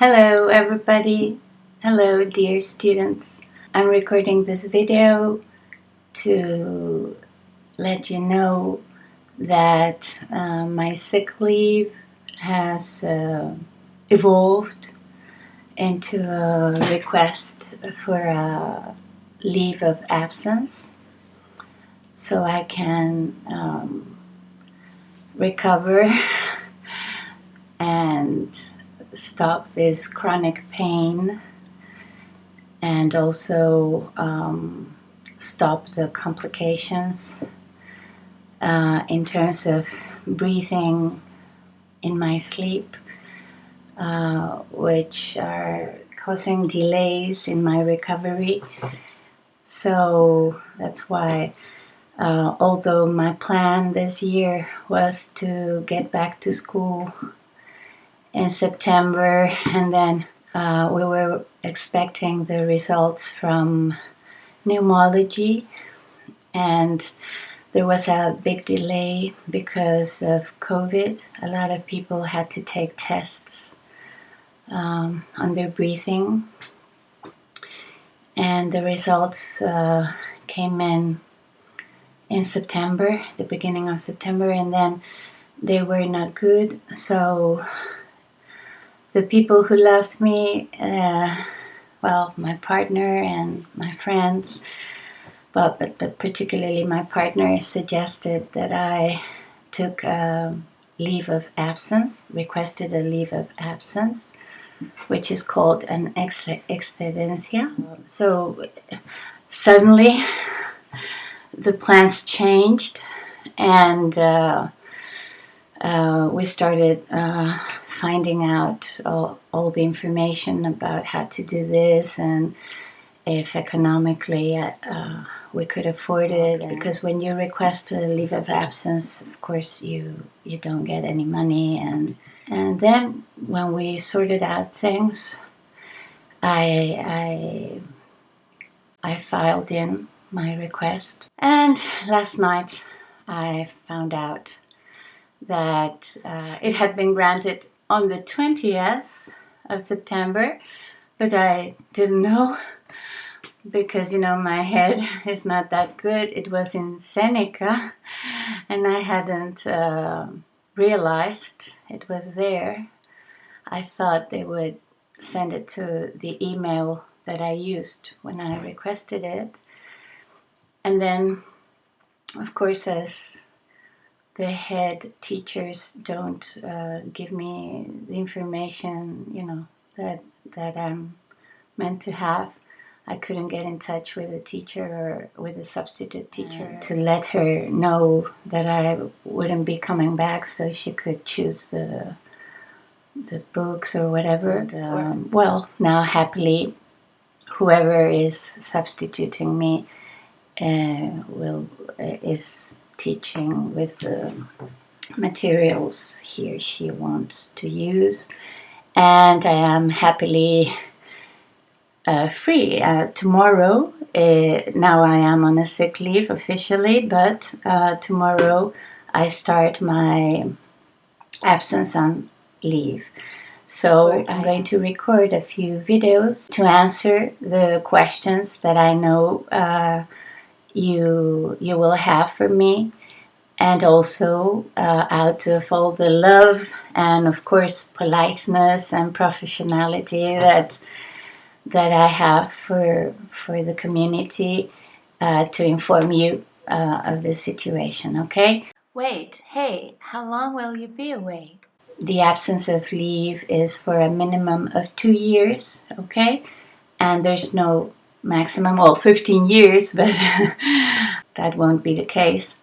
Hello everybody. Hello dear students. I'm recording this video to let you know that my sick leave has evolved into a request for a leave of absence so I can recover and stop this chronic pain and also stop the complications in terms of breathing in my sleep, which are causing delays in my recovery. So that's why, although my plan this year was to get back to school in September, and then we were expecting the results from pneumology, and there was a big delay because of COVID. A lot of people had to take tests on their breathing, and the results came in September, the beginning of September, and then they were not good. So the people who loved me, well, my partner and my friends, but particularly my partner, suggested that I took a leave of absence, requested a leave of absence, which is called an excedencia. So suddenly the plans changed, and we started finding out all the information about how to do this and if economically we could afford it. Because when you request a leave of absence, of course you don't get any money. And then when we sorted out things, I filed in my request. And last night I found out that it had been granted on the 20th of September, but I didn't know because, my head is not that good. It was in Seneca, and I hadn't realized it was there. I thought they would send it to the email that I used when I requested it. And then, of course, as the head teachers don't give me the information, that I'm meant to have, I couldn't get in touch with a teacher or with a substitute teacher to let her know that I wouldn't be coming back, so she could choose the books or whatever. Well, now happily, whoever is substituting me is teaching with the materials he or she wants to use, and I am happily free tomorrow. Now I am on a sick leave officially, but tomorrow I start my absence on leave. So I'm going to record a few videos to answer the questions that I know you will have for me, and also out of all the love and, of course, politeness and professionality that I have for the community, to inform you of this situation. Okay? Wait, hey, how long will you be away? The absence of leave is for a minimum of 2 years, okay? And there's no maximum, well, 15 years, but that won't be the case.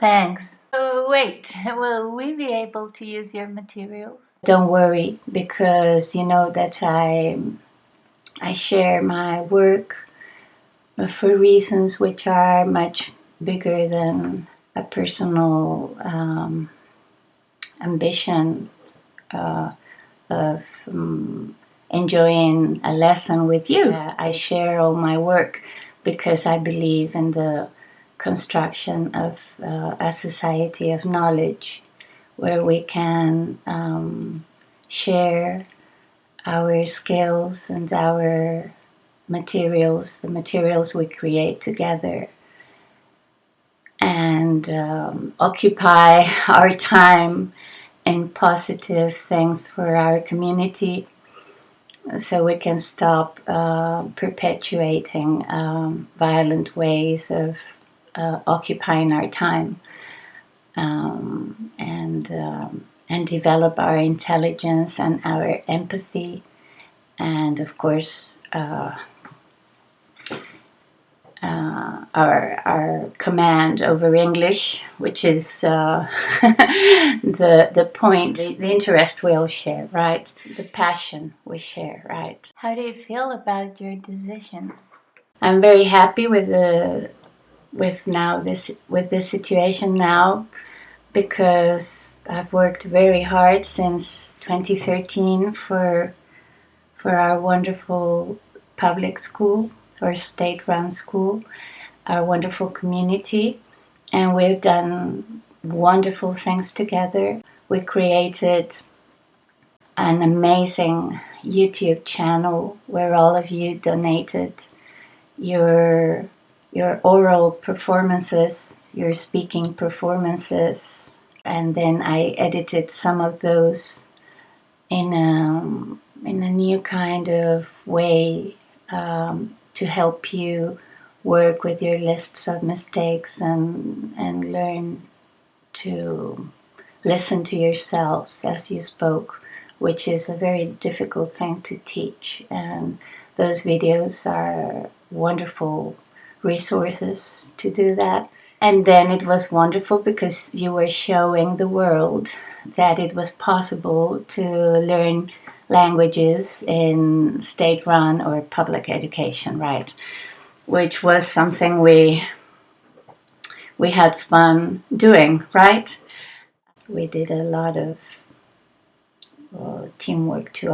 Thanks. Oh, wait, will we be able to use your materials? Don't worry, because you know that I share my work for reasons which are much bigger than a personal ambition of enjoying a lesson with you. I share all my work because I believe in the construction of a society of knowledge where we can share our skills and our materials, the materials we create together, and occupy our time in positive things for our community, so we can stop perpetuating violent ways of occupying our time, and develop our intelligence and our empathy, and of course our command over English, which is the point, the interest we all share, right? The passion we share, right? How do you feel about your decision? I'm very happy with this situation now, because I've worked very hard since 2013 for our wonderful public school, or state-run school, our wonderful community, and we've done wonderful things together. We created an amazing YouTube channel where all of you donated your oral performances, your speaking performances, and then I edited some of those in a new kind of way, to help you work with your lists of mistakes and learn to listen to yourselves as you spoke, which is a very difficult thing to teach. And those videos are wonderful resources to do that. And then it was wonderful because you were showing the world that it was possible to learn languages in state-run or public education, right? Which was something we had fun doing, right? We did a lot of teamwork too,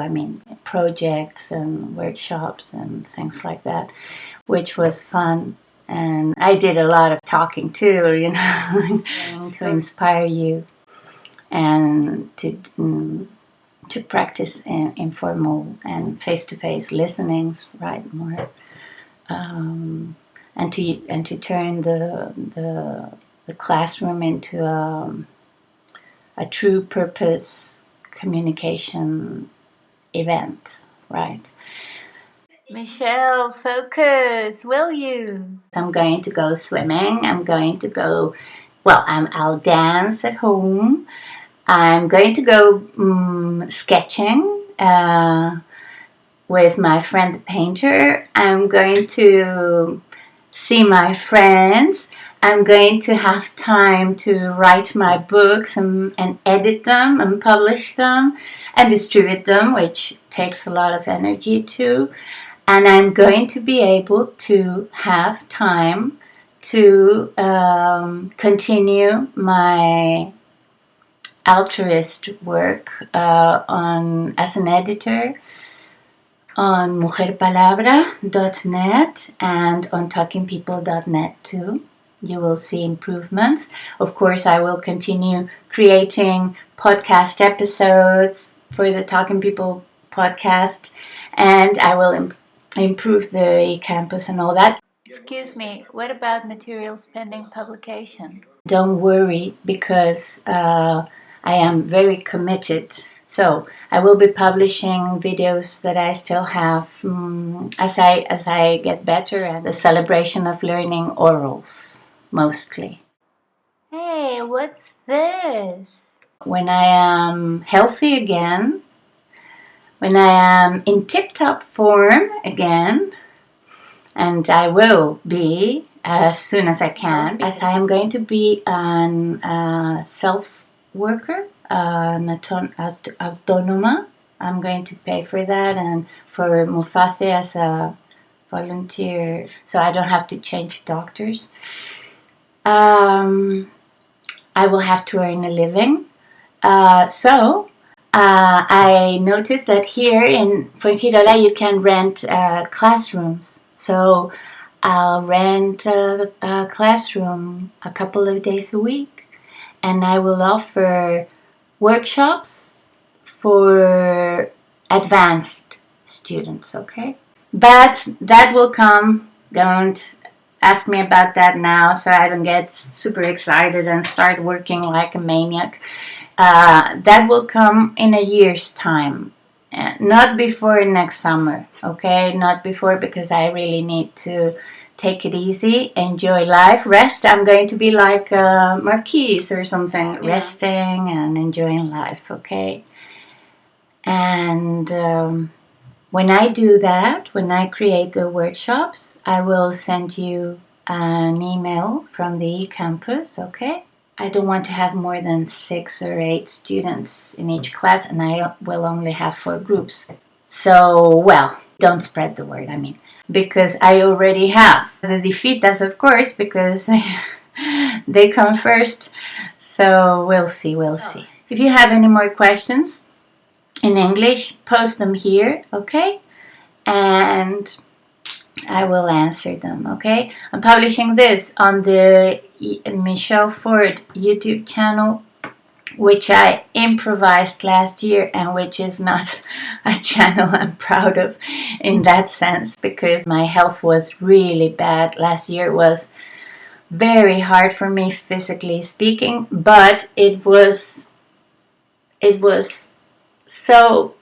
projects and workshops and things like that, which was fun. And I did a lot of talking too, to inspire you and to practice informal and face-to-face listenings, right? More, and to turn the classroom into a true purpose communication event, right? Michelle, focus, will you? I'm going to go swimming. I'll dance at home. I'm going to go sketching with my friend the painter. I'm going to see my friends. I'm going to have time to write my books and edit them and publish them and distribute them, which takes a lot of energy too. And I'm going to be able to have time to continue my altruist work as an editor on mujerpalabra.net and on talkingpeople.net too. You will see improvements. Of course, I will continue creating podcast episodes for the Talking People podcast, and I will improve the campus and all that. Excuse me, what about materials pending publication? Don't worry, because I am very committed. So I will be publishing videos that I still have as I get better at the celebration of learning orals, mostly. Hey, what's this? When I am healthy again, when I am in tip-top form again, and I will be as soon as I can, as I am going to be a self-worker, an autónoma. I'm going to pay for that, and for Muface as a volunteer, so I don't have to change doctors. I will have to earn a living. So I noticed that here in Fuengirola you can rent classrooms. So I'll rent a classroom a couple of days a week, and I will offer workshops advanced students, okay? But that will come. Don't ask me about that now, so I don't get super excited and start working like a maniac. That will come in a year's time. Not before next summer, okay? Not before, because I really need to take it easy, enjoy life, rest. I'm going to be like Marquise or something, resting and enjoying life, okay? And when I do that, when I create the workshops, I will send you an email from the campus, okay? I don't want to have more than 6 or 8 students in each class, and I will only have 4 groups. So, well, don't spread the word, I mean, because I already have the defeatas, of course, because they come first. So, we'll see. If you have any more questions in English, post them here, okay? And I will answer them, okay? I'm publishing this on the Michelle Ford YouTube channel, which I improvised last year and which is not a channel I'm proud of in that sense, because my health was really bad. Last year was very hard for me, physically speaking, but it was so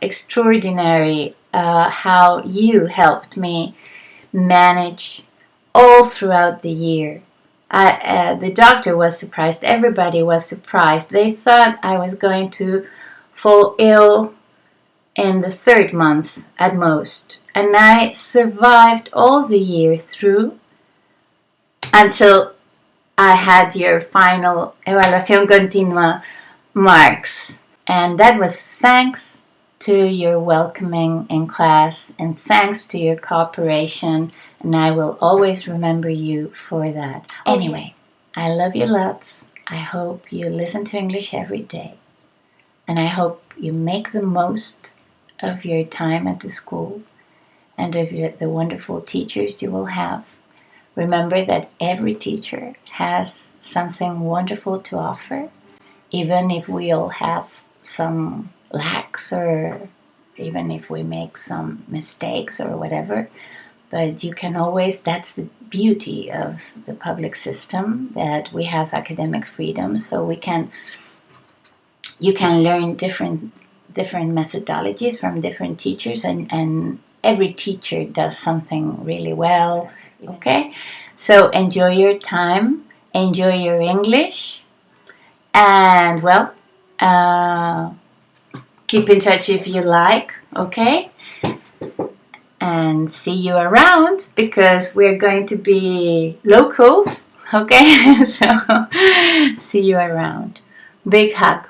extraordinary how you helped me manage all throughout the year. The doctor was surprised. Everybody was surprised. They thought I was going to fall ill in the 3rd month at most. And I survived all the year through until I had your final evaluación continua marks. And that was thanks to your welcoming in class and thanks to your cooperation, and I will always remember you for that. Anyway, I love you lots. I hope you listen to English every day, and I hope you make the most of your time at the school and of the wonderful teachers you will have. Remember that every teacher has something wonderful to offer, even if we all have some lacks, or even if we make some mistakes or whatever. But you can always, that's the beauty of the public system, that we have academic freedom, so you can learn different methodologies from different teachers, and every teacher does something really well, okay? So enjoy your time, enjoy your English, and well, keep in touch if you like, okay? And see you around, because we're going to be locals, okay? So see you around. Big hug.